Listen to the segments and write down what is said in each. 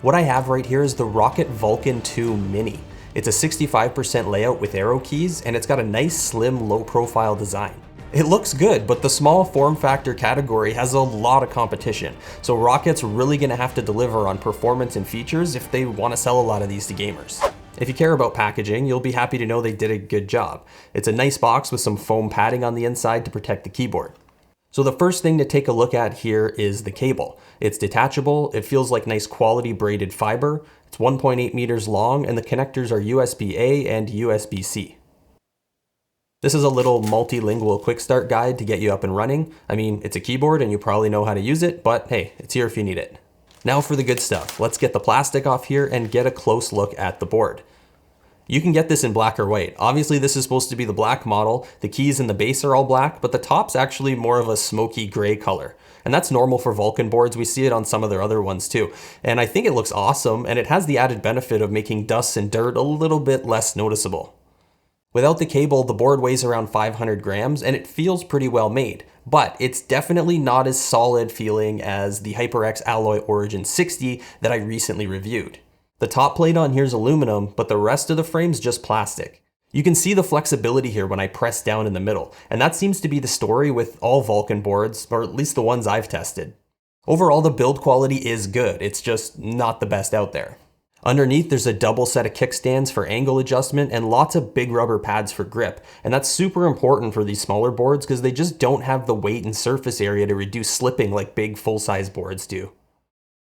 What I have right here is the Roccat Vulcan II Mini. It's a 65% layout with arrow keys, and it's got a nice slim low profile design. It looks good, but the small form factor category has a lot of competition, so Rockat's really gonna have to deliver on performance and features if they wanna sell a lot of these to gamers. If you care about packaging, you'll be happy to know they did a good job. It's a nice box with some foam padding on the inside to protect the keyboard. So the first thing to take a look at here is the cable. It's detachable, it feels like nice quality braided fiber, it's 1.8 meters long, and the connectors are USB-A and USB-C. This is a little multilingual quick start guide to get you up and running. I mean, it's a keyboard and you probably know how to use it, but hey, it's here if you need it. Now for the good stuff. Let's get the plastic off here and get a close look at the board. You can get this in black or white. Obviously this is supposed to be the black model. The keys and the base are all black, but the top's actually more of a smoky gray color. And that's normal for Vulcan boards. We see it on some of their other ones too. And I think it looks awesome, and it has the added benefit of making dust and dirt a little bit less noticeable. Without the cable, the board weighs around 500 grams and it feels pretty well made, but it's definitely not as solid feeling as the HyperX Alloy Origin 60 that I recently reviewed. The top plate on here is aluminum, but the rest of the frame's just plastic. You can see the flexibility here when I press down in the middle, and that seems to be the story with all Vulcan boards, or at least the ones I've tested. Overall, the build quality is good, it's just not the best out there. Underneath, there's a double set of kickstands for angle adjustment and lots of big rubber pads for grip, and that's super important for these smaller boards because they just don't have the weight and surface area to reduce slipping like big full-size boards do.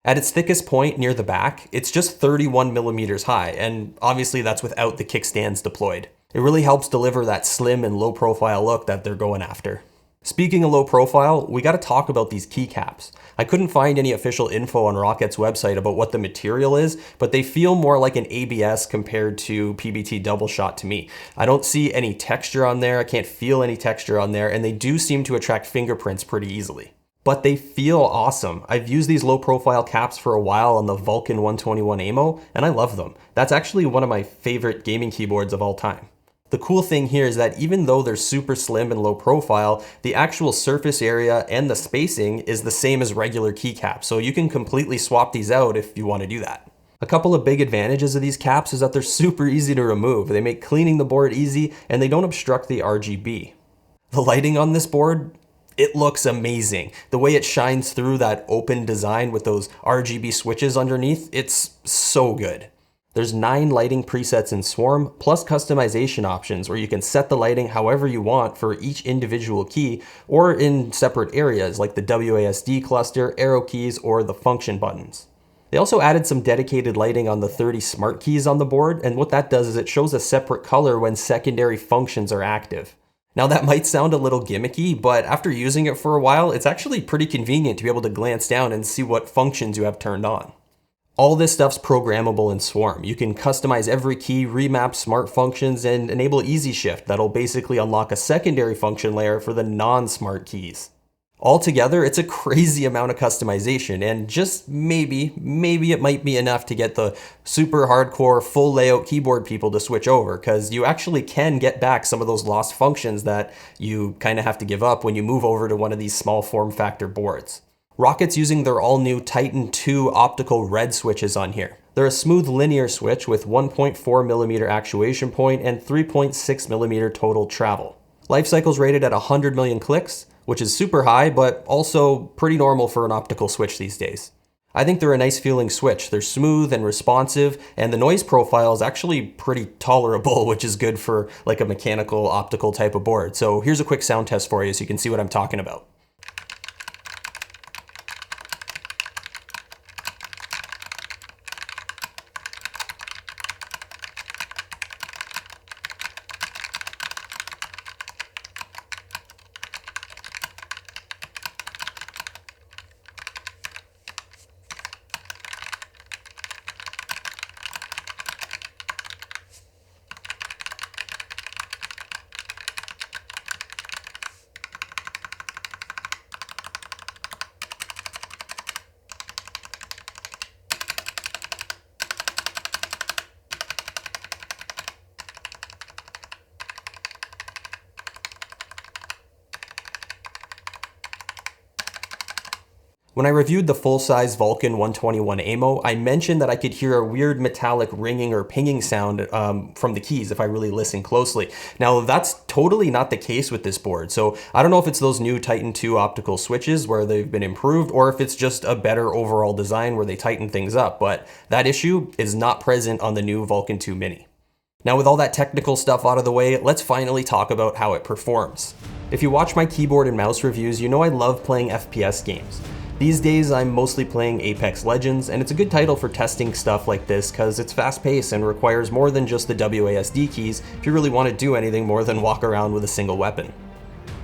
At its thickest point near the back, it's just 31 millimeters high, and obviously that's without the kickstands deployed. It really helps deliver that slim and low profile look that they're going after. Speaking of low profile, we gotta talk about these keycaps. I couldn't find any official info on Rockat's website about what the material is, but they feel more like an ABS compared to PBT double shot to me. I don't see any texture on there, I can't feel any texture on there, and they do seem to attract fingerprints pretty easily. But they feel awesome. I've used these low profile caps for a while on the Vulcan 121 AMO, and I love them. That's actually one of my favorite gaming keyboards of all time. The cool thing here is that even though they're super slim and low profile, the actual surface area and the spacing is the same as regular keycaps, so you can completely swap these out if you want to do that. A couple of big advantages of these caps is that they're super easy to remove. They make cleaning the board easy, and they don't obstruct the RGB. The lighting on this board, it looks amazing. The way it shines through that open design with those RGB switches underneath, it's so good. There's 9 lighting presets in Swarm, plus customization options where you can set the lighting however you want for each individual key, or in separate areas like the WASD cluster, arrow keys, or the function buttons. They also added some dedicated lighting on the 30 smart keys on the board, and what that does is it shows a separate color when secondary functions are active. Now that might sound a little gimmicky, but after using it for a while, it's actually pretty convenient to be able to glance down and see what functions you have turned on. All this stuff's programmable in Swarm. You can customize every key, remap smart functions, and enable easy shift that'll basically unlock a secondary function layer for the non-smart keys. Altogether, it's a crazy amount of customization, and just maybe it might be enough to get the super hardcore full layout keyboard people to switch over, because you actually can get back some of those lost functions that you kind of have to give up when you move over to one of these small form factor boards. Rockat's using their all new Titan 2 optical red switches on here. They're a smooth linear switch with 1.4mm actuation point and 3.6mm total travel. Life cycle's rated at 100 million clicks, which is super high, but also pretty normal for an optical switch these days. I think they're a nice feeling switch. They're smooth and responsive, and the noise profile is actually pretty tolerable, which is good for like a mechanical optical type of board. So here's a quick sound test for you so you can see what I'm talking about. When I reviewed the full-size Vulcan 121 AMO, I mentioned that I could hear a weird metallic ringing or pinging sound from the keys if I really listen closely. Now, that's totally not the case with this board, so I don't know if it's those new Titan II optical switches where they've been improved, or if it's just a better overall design where they tighten things up, but that issue is not present on the new Vulcan II Mini. Now, with all that technical stuff out of the way, let's finally talk about how it performs. If you watch my keyboard and mouse reviews, you know I love playing FPS games. These days, I'm mostly playing Apex Legends, and it's a good title for testing stuff like this because it's fast-paced and requires more than just the WASD keys if you really want to do anything more than walk around with a single weapon.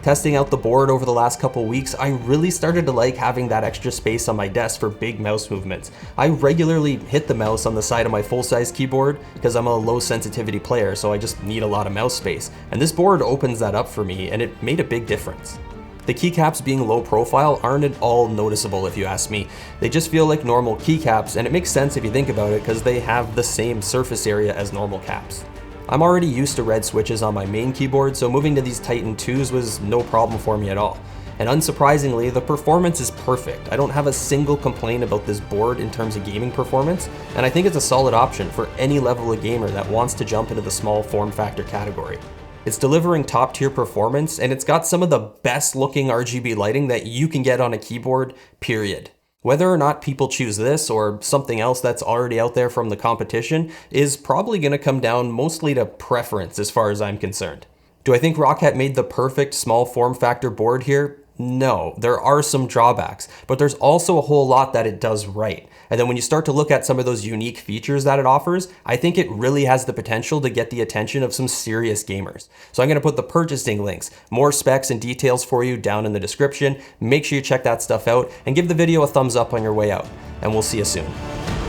Testing out the board over the last couple weeks, I really started to like having that extra space on my desk for big mouse movements. I regularly hit the mouse on the side of my full-size keyboard because I'm a low sensitivity player, so I just need a lot of mouse space. And this board opens that up for me, and it made a big difference. The keycaps being low profile aren't at all noticeable if you ask me. They just feel like normal keycaps, and it makes sense if you think about it because they have the same surface area as normal caps. I'm already used to red switches on my main keyboard, so moving to these Titan IIs was no problem for me at all. And unsurprisingly, the performance is perfect. I don't have a single complaint about this board in terms of gaming performance, and I think it's a solid option for any level of gamer that wants to jump into the small form factor category. It's delivering top tier performance, and it's got some of the best looking RGB lighting that you can get on a keyboard, period. Whether or not people choose this or something else that's already out there from the competition is probably going to come down mostly to preference as far as I'm concerned. Do I think Roccat made the perfect small form factor board here? No, there are some drawbacks, but there's also a whole lot that it does right. And then when you start to look at some of those unique features that it offers, I think it really has the potential to get the attention of some serious gamers. So I'm going to put the purchasing links, more specs and details for you down in the description. Make sure you check that stuff out and give the video a thumbs up on your way out. And we'll see you soon.